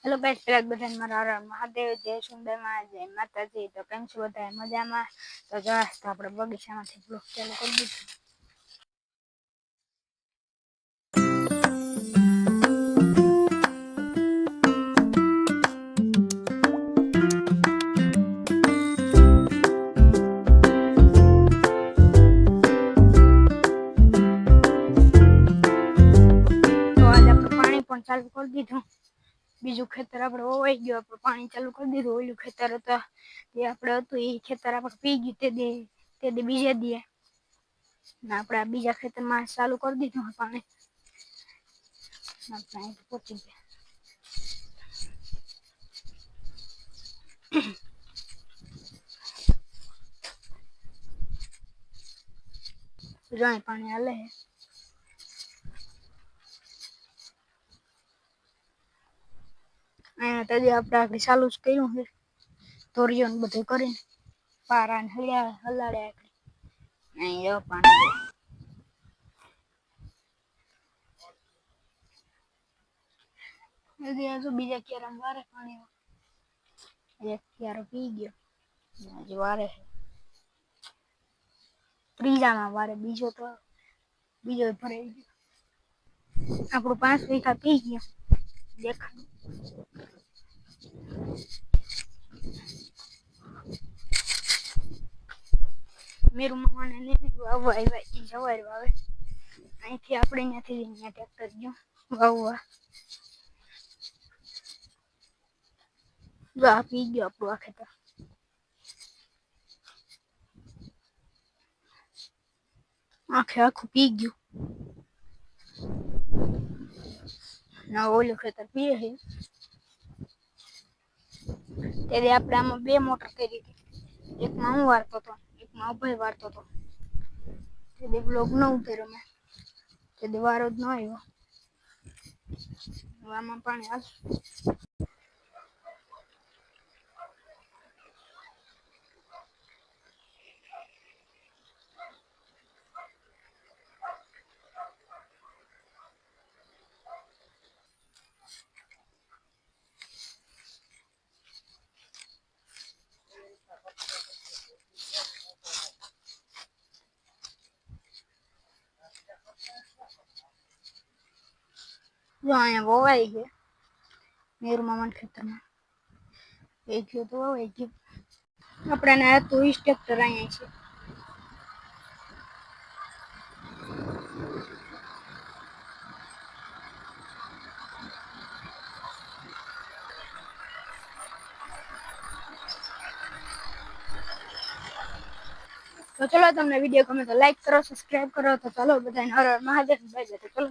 Hello guys, પેલા બધાને મારા મહાદેવ, જય સુંદરમાં, જય માતાજી. તો કેમ છો બધા? મજામાં? તો જો આપણે બગીચામાંથી બ્લોગ ચાલુ કરી દીધું. તો આજે આપણે પાણી પણ ચાલુ કરી દીધું. બીજું ખેતર આપણે વવાઈ ગયું, આપણે પાણી ચાલુ કરી દીધું. ઓલું ખેતર હતા જે આપણે હતું એ ખેતર આપણે પી ગયું તે દી બીજે દીએ આપણે આ બીજા ખેતરમાં ચાલુ કરી દીધું પાણી. આપણે પહોંચી ગયા. પાણી હાલે છે. અહીંયા તો આપણે આગળ ચાલુ જ કર્યું છે, ધોરીઓ ને બધું કરીને પારા ને હલાડ્યા. અહીંયા પાણી બીજા ક્યારા વારે પાણી એક ક્યારો પી ગયો, હજી વારે ત્રીજામાં વારે બીજો ભરાઈ ગયો. આપણું 5 વીઘા પી ગયો. દેખાય મેરું મામાને વાવવા આવ્યા, જવાય વાવે. અહીંથી આપણે અહીંયાથી ટ્રેક્ટર ગયો વાવવા. પી ગયો આપણું આ ખેતર. આખું પી ગયું. ના ઓલું ખેતર પીએ છે. ત્યારે આપણે આમાં 2 મોટર કરી હતી. એકમાં હું વારતો હતો, એકમાં અભય વારતો હતો. તે બ્લોગ ન ઉતર્યો મેં, તે વારો જ ન આવ્યો. આમાં પાણી હાલ. જો અહીંયા વવાઈ ગયો મેરું મામાના ખેતરમાં. એ ગયો તો વવાઈ ગયો. આપણે તો ટ્રેક્ટર અહીંયા છે. તો ચલો, તમને વિડીયો ગમે તો લાઈક કરો, સબસ્ક્રાઇબ કરો. તો ચલો બધાને હર હર મહાદેવ. Bye bye. તો ચલો.